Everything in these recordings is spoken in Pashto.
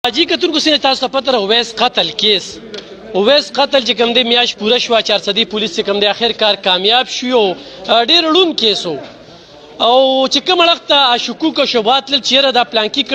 حاجی کتونکو سینه تاسو ته پته ده اویس قتل کیس اویس قتل چې کوم دی میاشت پوره شوه 400 پولیس چې کوم دی اخر کار کامیاب شو ډېر ړوند کیس و او چې کوم اړخ ته شکوک او شبهات تلل چې یاره دا پلانکي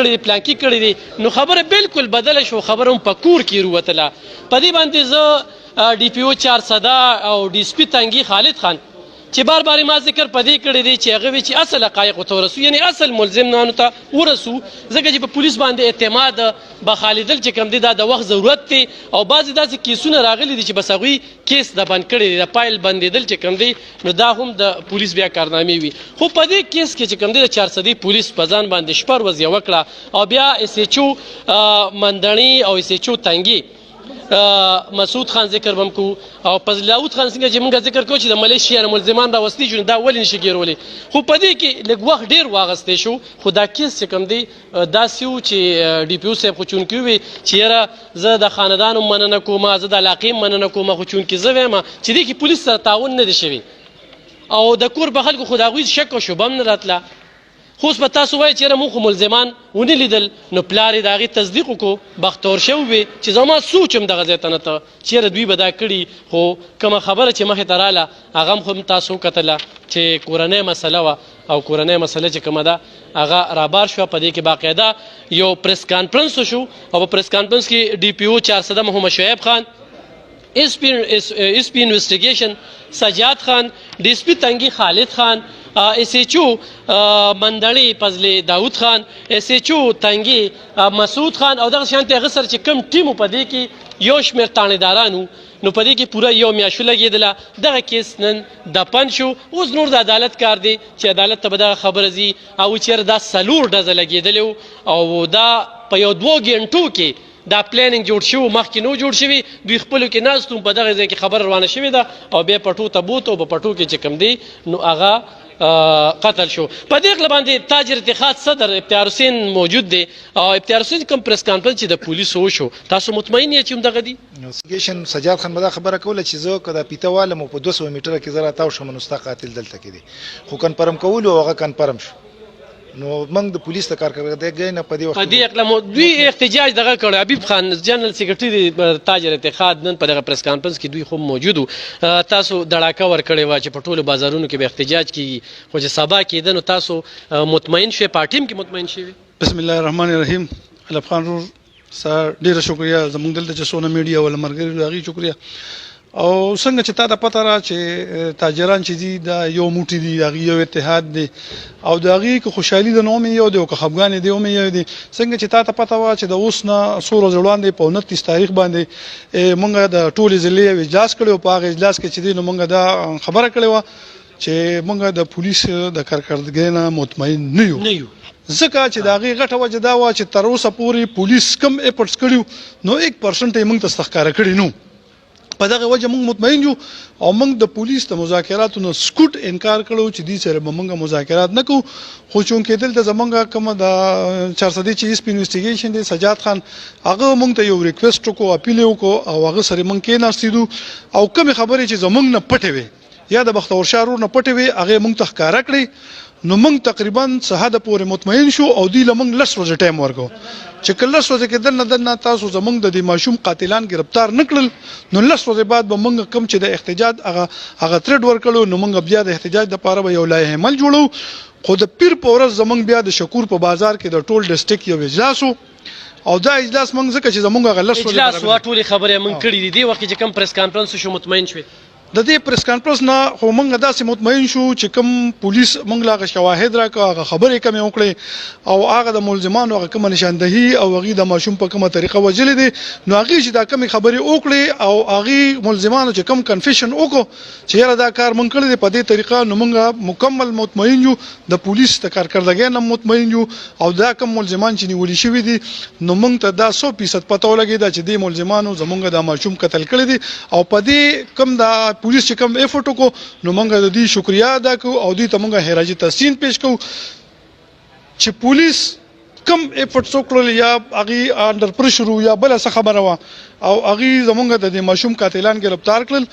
کړی دی نو خبره بالکل بدله شو خبره هم په کور کې روتله په دې باندې زه ډي پي او 400 او ډي اس پي تنګي خالد خان چې بار بار ما ذکر پدې کړی دی چې هغه وی چې اصل حقایق ته ورسو یعنی اصل ملزم نه ته ورسو ځکه چې په پولیس باندې اعتماد بخالیدل چې کوم دی دا د وخت ضرورت دی او بعضې داسې کیسونه راغلي دي چې بس هغوی کیس د بند کړی دی د پایل بندېدل چې کوم دی نو دا هم د پولیس بیا کارنامې وي خو په دې کیس کې چې کوم دی د 400 پولیس په ځان باندې شپه ورځ یې وکړه او بیا اس ایچ او مندڼي او اس ایچ او تنګي مسعود خان ذکر بم کو او فضل داود خان څنګه چې موږ ذکر کوو چې د ملیشیا ملزمان راوستي شو دا ولې نشي ګیرولې خو په دې کې لږ وخت ډېر واغستی شو خو دا کیس چې کوم دی داسې و چې ډي پي او صاحب خو چونکي ووی چې یاره زه د خاندان هم مننه کوم زه د علاقې هم مننه کوم خو چونکي زه وایم چې دې کې پولیس سره تعاون نه دی شوی او د کور په خلکو خو د هغوی شک او شبه هم نه راتله خو اوس به تاسو وایئ چې یاره موږ خو ملزمان ونه لیدل نو پلار یې د هغې تصدیق وکړو بختور شوی وي چې زما سوچ هم دغه ځای ته نه ته چې یاره دوی به دا کړي خو کومه خبره چې مخې ته راله هغه هم خو تاسو وکتله چې کورنۍ مسله وه او کورنۍ مسله چې کومه ده هغه رابار شوه په دې کې باقاعده یو پریس کانفرنس وشو او په پریس کانفرنس کې ډي پي او 400 محمد شعیب خان اس پی انویسټیګیشن سجاد خان ډي اس پي تنګي خالد خان اس ایچ او مندړي فضل داود خان اس ایچ او تنګي مسعود خان او دغه شانتي هغه سره چې کوم ټیم په دې کې یو شمېر تانیدارانو نو په دې کې پوره یو میاشت لګېدله دغه کیس نن دفن شو اوس نور د عدالت کار دی چې عدالت ته به دغه خبره ځي او چېرې دا 4 ډزه لګېدلې او دا په یو 2 غنټو کې دا پلانینګ جوړ شو مخکې نو جوړ شوي دوی خپلو کې ناست په دغه ځای کې خبر روانه شوې ده او بیا پټو ته بوت او په پټو کې چې کوم دی نو هغه قتل شو په دې غله باندې تاجر اتحاد صدر افتیار حسین موجود دی او افتیار حسین کوم پریس کانفرنس چې د پولیسو وشو تاسو مطمئن یې چې همدغه دي انویسټیګیشن سجاد خان به دا خبره کوله چې زه که دا پیته والم په 200 میټره کې زه راتاو شم نو ستا قاتل دلته کې دی خو کنفرم کولو هغه کنفرم شو نو موږ د پولیس د کارکړګۍ نه په دې وخت په دې اقلام دوی احتجاج دغه کړی حبیب خان جنرال سیکرټري تاجر اتحاد نن په دغه پریس کانفرنس کې دوی خو موجود تاسو دړاکه ورکړې وه چې په ټولو بازارونو کې به احتجاج کیږي خو چې سبا کېده نو تاسو مطمئن شوې پارټي هم کې مطمئن شوې بسم الله الرحمن الرحیم علب خان رور سر ډیره شکریا زموږ دلته چې څونه میډیا ول مرګري هغې شکریا او څنګه چې تا ته پته را چې تاجران چې دي دا یو موټی دي هغې یو اتحاد دی او د هغې که خوشحالي د نوم یو دی او که خفګان دی هم یو دی څنګه چې تا ته پته وه چې د اوس نه څو ورځې وړاندې په 29 تاریخ باندې موږ د ټولې ضلعې یو اجلاس کړی و په هغه اجلاس کې چې دی نو موږ دا خبره کړې وه چې موږ د پولیس د کارکړدګۍ نه مطمئن نه یو ځکه چې د هغې غټه وجه دا وه چې تر اوسه پورې پولیس کم ایفرټس کړي نو 1% یې موږ ته ښکاره کړي نو په دغه وجه موږ مطمئن یو او موږ د پولیس د مذاکراتو نه سکوټ انکار کړو چې دې سره به موږ مذاکرات نه کوو خو چونکې دلته زموږ کومه د 400 چې اس پی انویسټیګیشن دی سجاد خان هغه موږ ته یو ریکویسټ وکړو اپیل وکړو او هغه سره موږ کېناستېدو او کومې خبرې چې زموږ نه پټې وې یا د بختور شاه رور نه پټې وې هغې موږ ته ښکاره کړې نو موږ تقریبا سهاده پورې مطمئن شو او دوی له موږ 10 ورځې ټایم ورکړو چې که 10 ورځې کې دننه تاسو زموږ د دې ماشوم قاتلان گرفتار نه کړل نو 10 ورځې بعد به موږ کوم چې د احتجاج هغه ترډ ورکړو نو موږ بیا د احتجاج دپاره به یو لایحه عمل جوړو خو د پیر په ورځ زموږ بیا د شکور په بازار کې د ټول ډسټرکټ یو اجلاس او دا اجلاس موږ ځکه چې زموږ هغه 10 ورځې اجلاس وا ټولې خبرې موږ کړي دي دې وخت کې چې کوم پریس کانفرنس شو مطمئن شوې د دې پریس کانفرنس نه خو موږ داسې مطمئن شو چې کوم پولیس موږ له هغه شواهد راکړه هغه خبرې کمې وکړې او هغه د ملزمانو هغه کومه نشاندهي او هغې د ماشوم په کومه طریقه وژلې دي نو هغې چې دا کمې خبرې وکړې او هغې ملزمانو چې کوم کنفیشن وکړو چې یاره دا کار موږ کړی دی په دې طریقه نو موږ مکمل مطمئن یو د پولیس د کارکردګۍ نه مطمئن یو او دا کوم ملزمان چې نیولي شوي دي نو موږ ته دا 100% پته ولګېده چې دې ملزمانو زموږ د ماشوم قتل کړی دی او په دې کوم د پولیس چې کوم ایفورټ وکړو نو موږ د دې شکریا ادا کوو او دوی ته موږ خراج تحسین پیش کوو چې پولیس کم ایفورټ وکړل یا هغه انډر پرشر یا بل څه خبره وا او هغه زمونږ د ماشوم قاتلان گرفتار کړل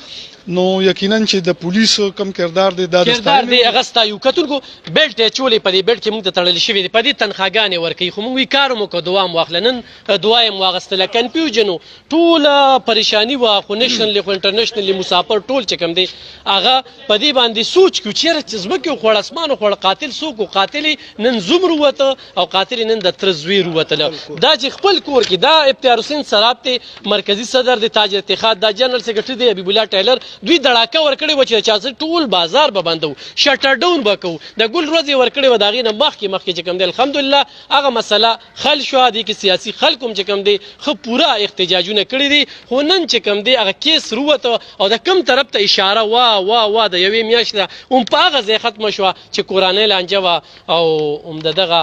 نو یقینا چې د پولیس کم کردار دی دا کردار دی هغه ستایو کتونکو بیلټ یې چولې په دې بیلټ کې موږ ته تړل شوی دی په دې تنخواګانې ورکوي خو موږ کار مو کو دوام واخله نن دعا یې مو واغستله کنفیوژن ټوله پریشاني وه خو نیشنل خو انټرنیشنل مسافر ټول چې کوم دی هغه په دې باندې سوچ کړو چېرې چې ځمکې وخوړ اسمان وخوړ قاتل څوک و قاتل نن زوم ووته او قاتل نن د تره زوی ووتله دا چې خپل کور کې دا افتیار حسین سراب دی مرکزي صدر د تاج اتحاد دا جنرال سیکرټري دی حبیب الله ټایلر دوی دړاکه ورکړې وه چې چا ټول بازار به بندو شټر ډاون به کوو د ګل ورځ یې ورکړې وه د هغې نه مخکې چې کوم دی الحمدلله هغه مسله حل شوه دې کې سیاسي خلک هم چې کوم دی ښه پوره احتجاجونه کړي دي خو نن چې کوم دی هغه کیس رووته او د کوم طرف ته اشاره وا د یوې میاشتې ده هم په هغه ځای ختمه شوه چې کورانۍ لانجه وه او هم د دغه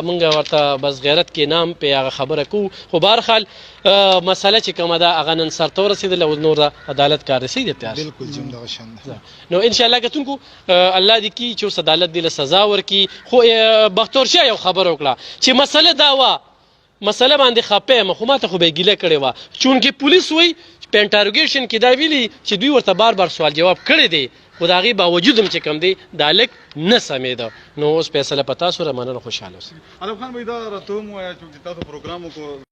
مونږ ورته بس غیرت کې نام په هغه خبره کوو خو بهرحال مسله چې کومه ده هغه نن سرته ورسېدله او نور د عدالت کار رسېږي دی تیار بالکل جم دغه شان ده نو انشاءالله کتونکو الله دې کي چې اوس عدالت دې له سزا ورکړي خو بختور شاه یو خبره وکړه چې مسله دا وه مسله باندې خپه یم خو ماته خو به یې ګیله کړې وه چونکې پولیس وایي په انټاروګیشن کې دا ویلي چې دوی ورته بار بار سوال جواب کړی دی خو د هغې باوجود هم چې کوم دی دا هلک نه سمېده نو اوس فیصله په تاسو را مننه خوشحاله اوسئ ادب خان بھائی دا راته هم ووایه چې تاسو پروګرام وکړو